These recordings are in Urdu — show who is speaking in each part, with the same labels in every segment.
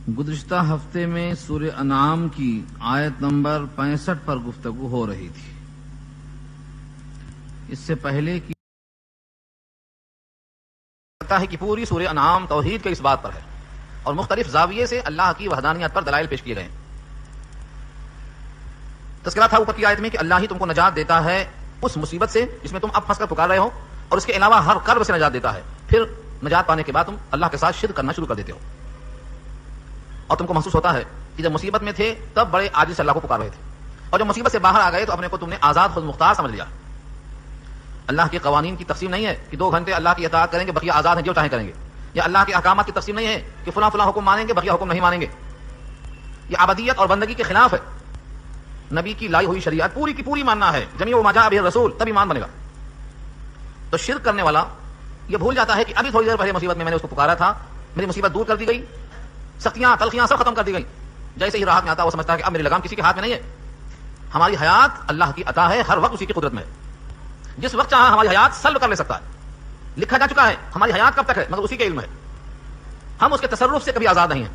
Speaker 1: گزشتہ ہفتے میں سورہ انعام کی آیت نمبر 65 پر گفتگو ہو رہی تھی۔ اس سے پہلے کی
Speaker 2: لگتا ہے کہ پوری سورہ انعام توحید کے اس بات پر ہے اور مختلف زاویے سے اللہ کی وحدانیت پر دلائل پیش کیے گئے ہیں۔ تذکرہ تھا اوپر کی آیت میں کہ اللہ ہی تم کو نجات دیتا ہے اس مصیبت سے جس میں تم اب پھنس کر پکار رہے ہو، اور اس کے علاوہ ہر کرب سے نجات دیتا ہے۔ پھر نجات پانے کے بعد تم اللہ کے ساتھ شرک کرنا شروع کر دیتے ہو، اور تم کو محسوس ہوتا ہے کہ جب مصیبت میں تھے تب بڑے عاجز سے اللہ کو پکار رہے تھے، اور جب مصیبت سے باہر آ گئے تو اپنے کو تم نے آزاد خود مختار سمجھ لیا۔ اللہ کے قوانین کی تقسیم نہیں ہے کہ 2 گھنٹے اللہ کی اطاعت کریں گے بقیہ آزاد ہیں جو چاہیں کریں گے، یا اللہ کے احکامات کی تقسیم نہیں ہے کہ فلاں فلاں حکم مانیں گے بقیہ حکم نہیں مانیں گے۔ یہ عبادیت اور بندگی کے خلاف ہے۔ نبی کی لائی ہوئی شریعت پوری کی پوری ماننا ہے، جمیع ما جاء بہ الرسول، تب ایمان بنے گا۔ تو شرک کرنے والا یہ بھول جاتا ہے کہ ابھی تھوڑی دیر پہلے مصیبت میں نے اس کو پکارا تھا، میری مصیبت دور کر دی گئی، سختیاں تلخیاں سب ختم کر دی گئی۔ جیسے ہی راحت میں آتا وہ سمجھتا ہے کہ اب میری لگام کسی کے ہاتھ میں نہیں ہے۔ ہماری حیات اللہ کی عطا ہے، ہر وقت اسی کی قدرت میں ہے۔ جس وقت چاہا ہماری حیات سلب کر لے سکتا ہے۔ لکھا جا چکا ہے ہماری حیات کب تک ہے مگر اسی کے علم ہے۔ ہم اس کے تصرف سے کبھی آزاد نہیں ہیں،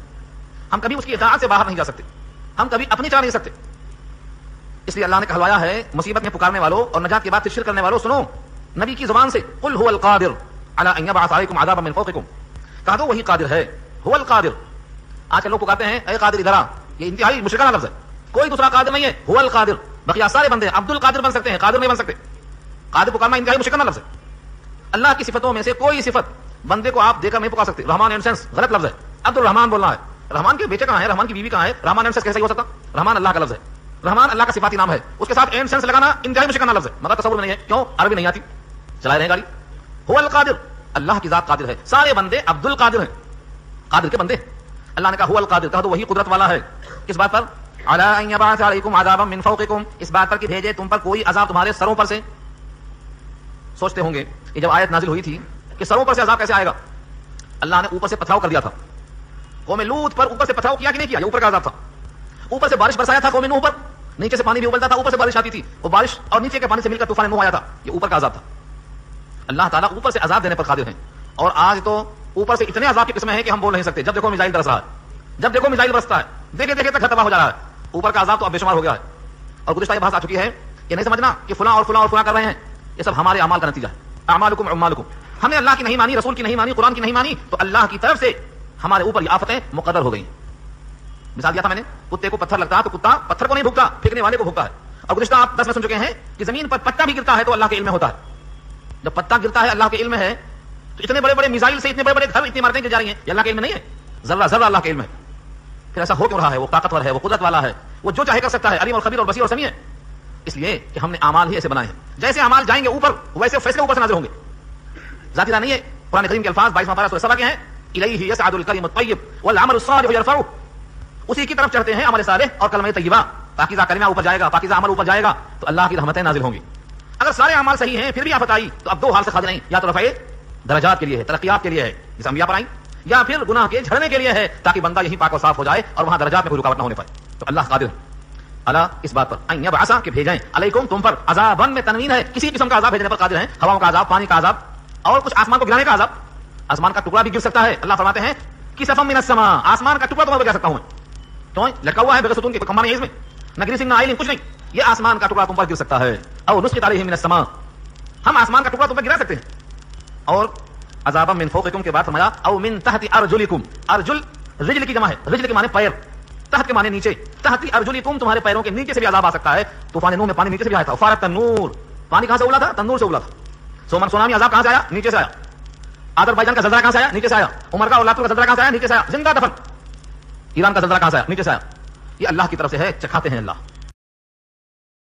Speaker 2: ہم کبھی اس کی اطاعت سے باہر نہیں جا سکتے، ہم کبھی اپنی چلا نہیں سکتے۔ اس لیے اللہ نے کہلوایا ہے مصیبت میں پکارنے والوں اور نجات کے بعد شرک کرنے والوں، سنو نبی کی زبان سے، قل هو القادر على ان يبعث عليكم عذابا من فوقكم، کہہ دو وہی قادر ہے، هو القادر۔ آج کل لوگ پکارتے ہیں اے قادر ادھر آ، یہ انتہائی مشرکانہ لفظ ہے، کوئی دوسرا قادر نہیں ہے، هو القادر۔ بقیہ سارے بندے عبد القادر بن سکتے ہیں، قادر نہیں بن سکتے۔ قادر پکارنا انتہائی مشرکانہ لفظ ہے۔ اللہ کی صفتوں میں سے کوئی صفت بندے کو آپ دے کر نہیں پکار سکتے۔ رحمان اینڈ سینس غلط لفظ ہے، عبد الرحمان بولنا ہے۔ رحمان کے بیٹے کہاں ہے، رحمان کی بیوی کہاں ہے، رحمان اینڈ سینس کیسے ہو سکتا؟ رحمان اللہ کا لفظ ہے، رحمان اللہ کا صفاتی نام ہے، اس کے ساتھ اینڈ سینس لگانا انتہائی مشرکانہ لفظ ہے، مگر تصور میں نہیں ہے۔ کیوں؟ عربی نہیں آتی، چلائے رہے گاڑی۔ هو القادر، اللہ کی ذات قادر ہے، سارے بندے عبد القادر ہیں، قادر کے بندے۔ اللہ نے کہا هو القادر، کہا تو وہی قدرت والا ہے۔ کس بات پر؟ علی ان یبعث علیکم عذابا من فوقکم، اس بات پر کہ بھیجے تم پر کوئی عذاب تمہارے سروں پر سے۔ سوچتے ہوں گے کہ جب آیت نازل ہوئی تھی کہ سروں پر سے عذاب کیسے آئے گا؟ اللہ نے اوپر سے پتھراؤ کر دیا تھا، قوم لوط پر اوپر سے پتھراؤ کیا کہ نہیں کیا؟ یہ اوپر کا عذاب تھا۔ اوپر سے بارش برسایا تھا قوم نوح پر، نیچے سے پانی بھی ابلتا تھا، اوپر سے بارش آتی تھی، وہ بارش اور نیچے کے پانی سے مل کر طوفان نوح آیا تھا، یہ اوپر کا عذاب تھا۔ اللہ تعالیٰ اوپر سے عذاب دینے پر قادر ہیں، اور آج تو اوپر سے اتنے عذاب کی قسمیں ہیں کہ ہم بول نہیں سکتے۔ جب دیکھو میزائل برس رہا ہے، جب دیکھو میزائل برستا ہے، دیکھے دیکھے تک گھر تباہ ہو جا رہا ہے۔ اوپر کا عذاب تو اب بے شمار ہو گیا ہے، اور گزشتہ یہ بحث آ چکی ہے کہ نہیں سمجھنا کہ فلاں اور فلاں اور فلاں کر رہے ہیں، یہ سب ہمارے اعمال کا نتیجہ ہے۔ اعمالکم اعمالکم، ہم نے اللہ کی نہیں مانی، رسول کی نہیں مانی، قرآن کی نہیں مانی، تو اللہ کی طرف سے ہمارے اوپر یہ آفتیں مقدر ہو گئی۔ مثال دیا تھا میں نے، کتے کو پتھر لگتا ہے تو کتا پتھر کو نہیں بھوکتا، پھینکنے والے کو بھوکتا ہے۔ اور گزشتہ آپ 10 میں سن چکے ہیں کہ زمین پر پتا بھی گرتا ہے تو اللہ کے علم میں ہوتا ہے۔ جب پتا گرتا ہے اللہ کے علم میں ہے، تو اتنے بڑے بڑے میزائل سے اتنے بڑے بڑے گھر، اتنی عمارتیں گر جا رہی ہیں، یہ اللہ کے علم میں نہیں ہے؟ ذرہ ذرہ اللہ کے علم ہے۔ پھر ایسا ہو کیوں رہا ہے؟ وہ طاقتور ہے، وہ قدرت والا ہے، وہ جو چاہے کر سکتا ہے، علیم اور خبیر اور بصیر اور سمیع ہے۔ اس لیے کہ ہم نے اعمال ہی ایسے بنائے ہیں، جیسے اعمال جائیں گے اوپر ویسے فیصلے اوپر سے نازل ہوں گے۔ ذاتی راہ نہیں ہے۔ قرآن کریم کے الفاظ 22واں پارہ سورہ سبا کے ہیں، الیہ یصعد الکلم الطیب والعمل الصالح یرفعہ، اسی کی طرف چڑھتے ہیں عمل صالح اور کلمہ طیبہ، پاکیزہ کلمہ اوپر جائے گا، پاکیزہ عمل اوپر جائے گا تو اللہ کی رحمتیں نازل ہوں گی۔ اگر سارے اعمال صحیح ہیں پھر بھی آفت آئی تو اب 2 حال سے خالی نہیں، یا تو رفع درجات کے لیے ہے، ترقیات کے لیے ہے جیسے انبیاء پر آئیں، یا پھر گناہ کے جھڑنے کے لیے ہے تاکہ بندہ یہیں پاک و صاف ہو جائے اور وہاں درجات میں کوئی رکاوٹ نہ ہونے پائے۔ تو اللہ قادر ہے اللہ اس بات پر ان یبعث کہ بھیجیں علیکم تم پر، عذابا میں تنوین ہے، کسی قسم کا عذاب بھیجنے پر قادر ہیں، ہواؤں کا عذاب، پانی کا عذاب، اور کچھ آسمان کو گرانے کا عذاب۔ آسمان کا ٹکڑا بھی گر سکتا ہے، اللہ فرماتے ہیں کسفا من السماء، آسمان کا ٹکڑا تو میں بجا سکتا ہوں، کیوں؟ لٹکا ہوا ہے بغیر ستون کے، کوئی کھمبا نہیں ہے اس میں، نہ گریسنگ نہ آئلنگ، کچھ نہیں، یہ آسمان کا ٹکڑا تم پر گر سکتا ہے۔ او نسقط علیہم من السماء، ہم آسمان کا ٹکڑا تم پر گرا سکتے ہیں۔ اور عذابا من فوقکم کے بعد فرمایا او من تحت ارجلکم، ارجل رجل کی جمع ہے، رجل کے معنی پیر، تحت کے معنی نیچے، تحت ارجلکم تمہارے پیروں کے نیچے سے بھی عذاب آ سکتا ہے۔ طوفان نوح میں پانی نیچے سے بھی آیا تھا، فارت تنور، پانی کہاں سے ابلا تھا؟ تندور سے ابلا تھا۔ سونامی عذاب کہاں سے آیا؟ نیچے سے آیا۔ آذربائیجان کا زلزلہ کہاں سے آیا؟ نیچے سے آیا۔ عمر کا اور لاتور کا زلزلہ کہاں سے آیا؟ نیچے سے آیا۔ زندہ دفن ایران کا زلزلہ کہاں سے آیا؟ نیچے سے آیا۔ یہ اللہ کی طرف سے ہے، چکھاتے ہیں اللہ۔